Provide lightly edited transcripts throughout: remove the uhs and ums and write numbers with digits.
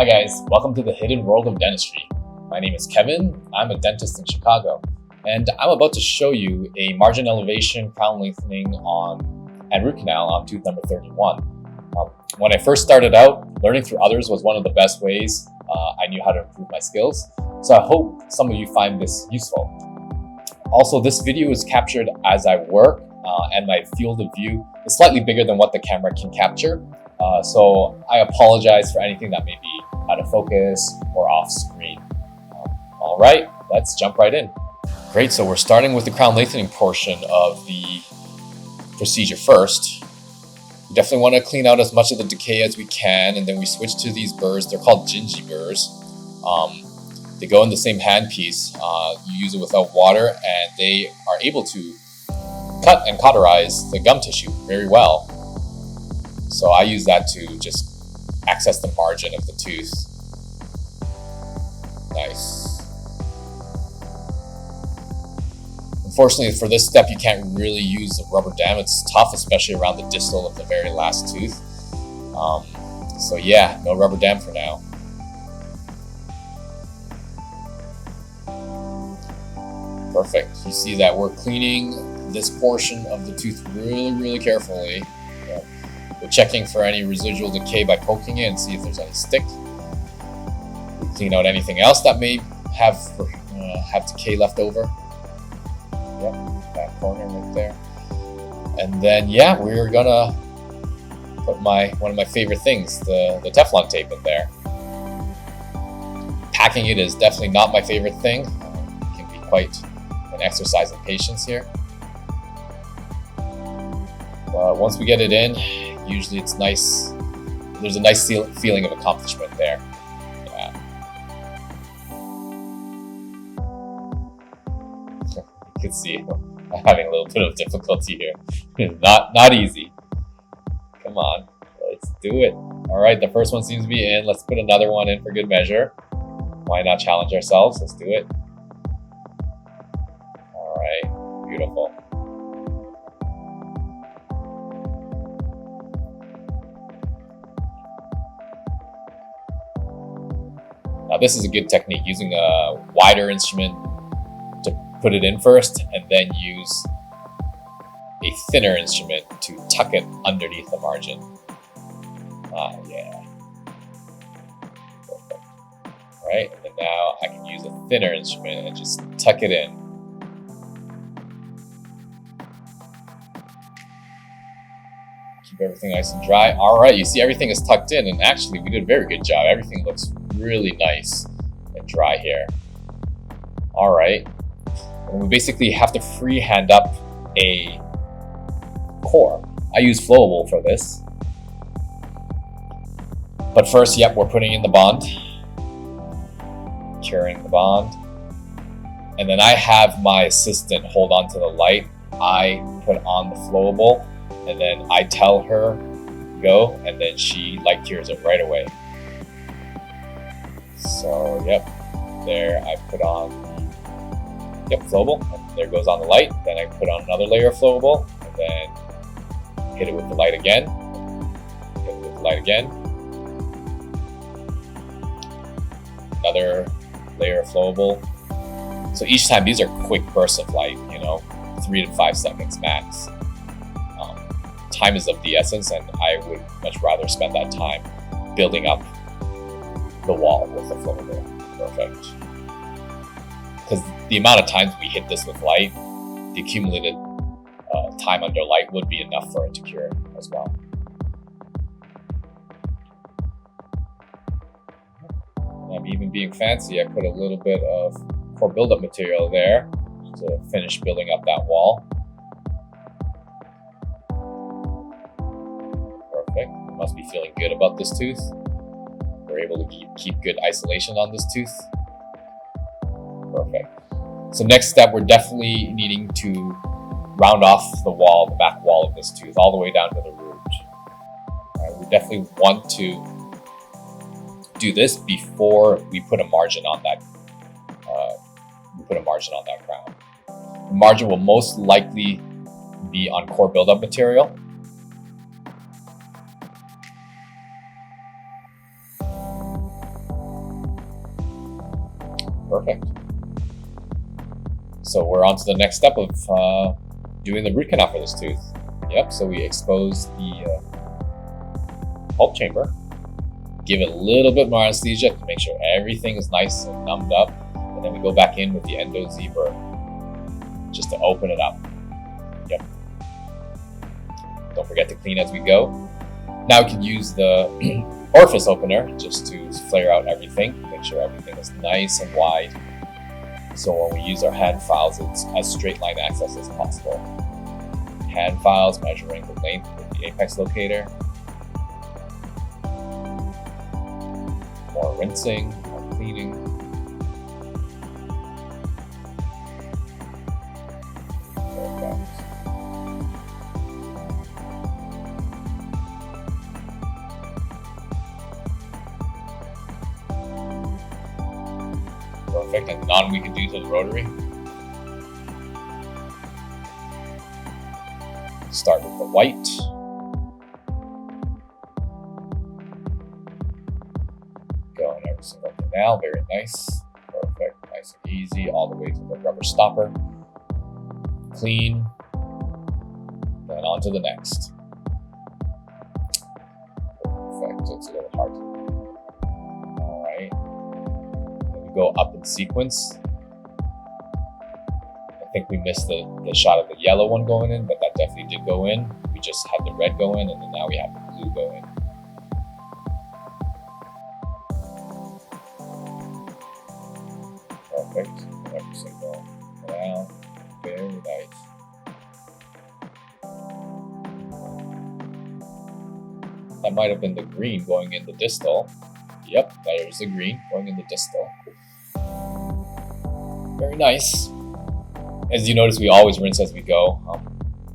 Hi guys, welcome to the hidden world of dentistry. My name is Kevin, I'm a dentist in Chicago, and I'm about to show you a margin elevation, crown lengthening and root canal on tooth number 31. When I first started out, learning through others was one of the best ways I knew how to improve my skills, so I hope some of you find this useful. Also, this video is captured as I work, and my field of view is slightly bigger than what the camera can capture. So I apologize for anything that may be out of focus or off screen. All right, let's jump right in. Great, so we're starting with the crown lengthening portion of the procedure first. We definitely want to clean out as much of the decay as we can, and then we switch to these burrs. They're called gingy burrs. They go in the same handpiece. You use it without water, and they are able to cut and cauterize the gum tissue very well. So I use that to just access the margin of the tooth. Nice. Unfortunately, for this step, you can't really use the rubber dam. It's tough, especially around the distal of the very last tooth. So yeah, no rubber dam for now. Perfect. You see that we're cleaning this portion of the tooth really carefully. We're checking for any residual decay by poking it and see if there's any stick. We clean out anything else that may have decay left over. Yep, that corner right there. And then yeah, we're gonna put one of my favorite things, the Teflon tape in there. Packing it is definitely not my favorite thing. It can be quite an exercise in patience here. But once we get it in, usually it's nice. There's a nice feeling of accomplishment there. Yeah. You can see I'm having a little bit of difficulty here. It's not easy. Come on, let's do it. All right, the first one seems to be in. Let's put another one in for good measure. Why not challenge ourselves? Let's do it. All right, beautiful. Now this is a good technique, using a wider instrument to put it in first, and then use a thinner instrument to tuck it underneath the margin. Yeah. Perfect. Right, and then now I can use a thinner instrument and just tuck it in. Keep everything nice and dry. All right, you see everything is tucked in, and actually we did a very good job. Everything looks really nice and dry here. All right, and we basically have to freehand up a core. I use flowable for this. But first, yep, we're putting in the bond, curing the bond. And then I have my assistant hold on to the light. I put on the flowable, and then I tell her go, and then she light cures it right away. So yep, there I put on flowable, and there goes on the light. Then I put on another layer of flowable, and then hit it with the light again, hit it with the light again, another layer of flowable. So each time, these are quick bursts of light, 3 to 5 seconds max. Time is of the essence, and I would much rather spend that time building up the wall with the flowable. Perfect. Because the amount of times we hit this with light, the accumulated time under light would be enough for it to cure as well. And I'm even being fancy. I put a little bit of core buildup material there to finish building up that wall. Perfect. Must be feeling good about this tooth. We're able to keep good isolation on this tooth. Perfect. So next step, we're definitely needing to round off the wall, the back wall of this tooth, all the way down to the root. We definitely want to do this before we put a margin on that. Crown. The margin will most likely be on core buildup material. Perfect. So we're on to the next step of doing the root canal for this tooth. Yep, so we expose the pulp chamber, give it a little bit more anesthesia to make sure everything is nice and numbed up, and then we go back in with the endo zebra just to open it up. Yep. Don't forget to clean as we go. Now we can use the orifice opener just to flare out everything, make sure everything is nice and wide. So when we use our hand files, it's as straight line access as possible. Hand files measuring the length with the apex locator. More rinsing, more cleaning. Perfect. Perfect, and none we can do to the rotary. Start with the white. Go in every single canal, very nice. Perfect, nice and easy, all the way to the rubber stopper. Clean, then on to the next. Perfect, it's a little hard. All right, then we go up in sequence. I think we missed the shot of the yellow one going in, but that definitely did go in. We just had the red go in, and then now we have the blue go in. Perfect. Every single canal. Very nice. That might have been the green going in the distal. Yep, there's the green going in the distal. Very nice. As you notice, we always rinse as we go.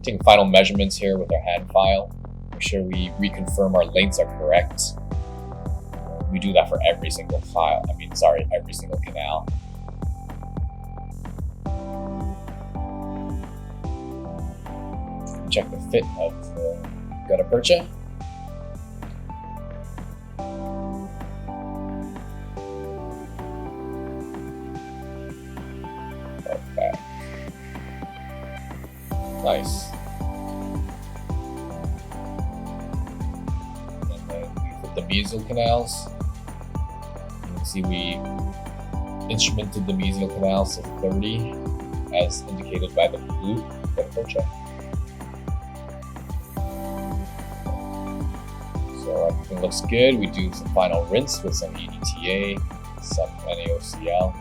Taking final measurements here with our hand file. Make sure we reconfirm our lengths are correct. We do that for every single file. Every single canal. Check the fit of the gutta percha. Perfect. Nice. And then we put the mesial canals. You can see we instrumented the mesial canals to 30 as indicated by the blue gutta percha. So everything looks good. We do some final rinse with some EDTA, some NaOCl,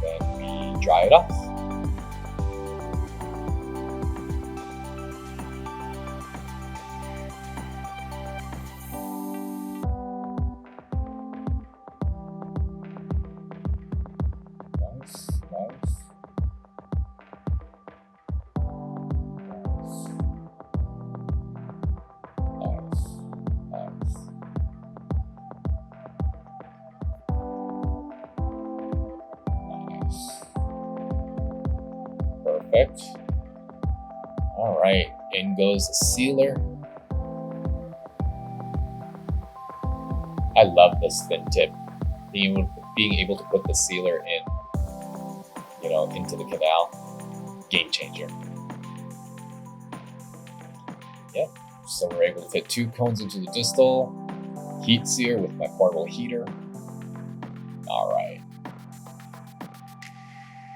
then we dry it off. Nice, nice. Perfect. All right, in goes the sealer. I love this thin tip. Being able to put the sealer in, into the canal, game changer. Yep. So we're able to fit 2 cones into the distal. Heat sear with my portable heater. All right.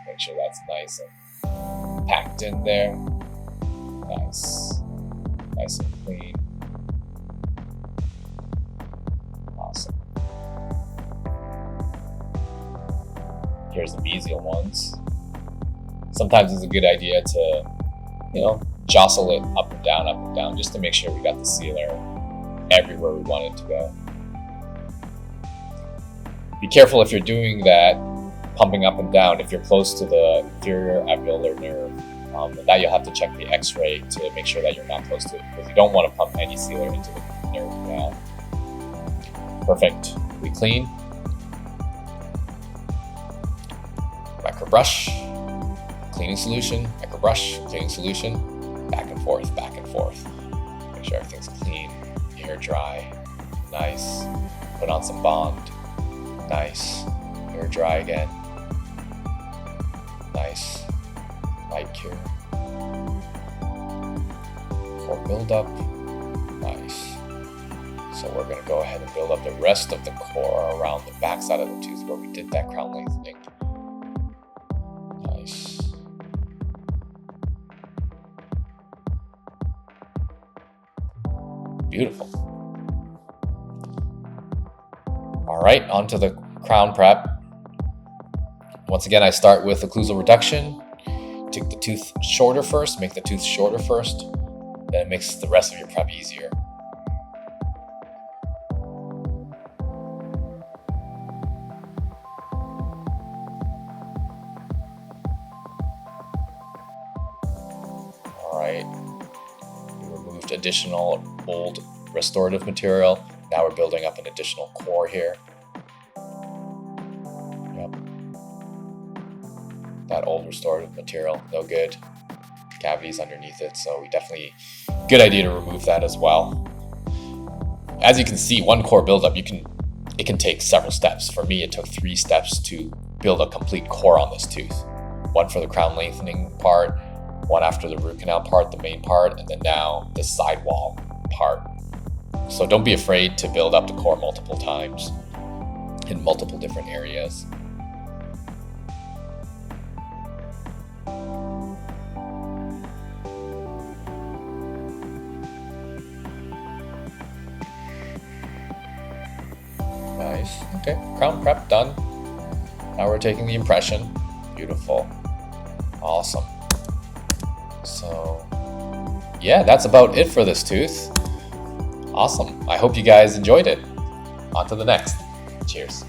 Make sure that's nice and packed in there. Nice. Nice and clean. Awesome. Here's the mesial ones. Sometimes it's a good idea to, jostle it up and down, just to make sure we got the sealer everywhere we want it to go. Be careful if you're doing that, pumping up and down, if you're close to the inferior alveolar nerve. That you'll have to check the x-ray to make sure that you're not close to it, because you don't want to pump any sealer into the nerve canal. Perfect. We clean. Microbrush, cleaning solution, microbrush, cleaning solution, back and forth, back and forth. Make sure everything's clean, air dry, nice. Put on some Bond, nice. Air dry again, Nice. Right here. Core buildup. Nice. So we're going to go ahead and build up the rest of the core around the back side of the tooth where we did that crown lengthening. Nice. Beautiful. All right, onto the crown prep. Once again, I start with occlusal reduction. Take the tooth shorter first, make the tooth shorter first. Then it makes the rest of your prep easier. All right, we removed additional old restorative material. Now we're building up an additional core here. Yep. That old restorative material, no good. Cavities underneath it, so we definitely, good idea to remove that as well. As you can see, one core buildup, it can take several steps. For me, it took 3 steps to build a complete core on this tooth. One for the crown lengthening part, one after the root canal part, the main part, and then now the sidewall part. So don't be afraid to build up the core multiple times in multiple different areas. Nice. Okay, crown prep done. Now we're taking the impression. Beautiful. Awesome. So yeah, that's about it for this tooth. Awesome. I hope you guys enjoyed it. On to the next. Cheers.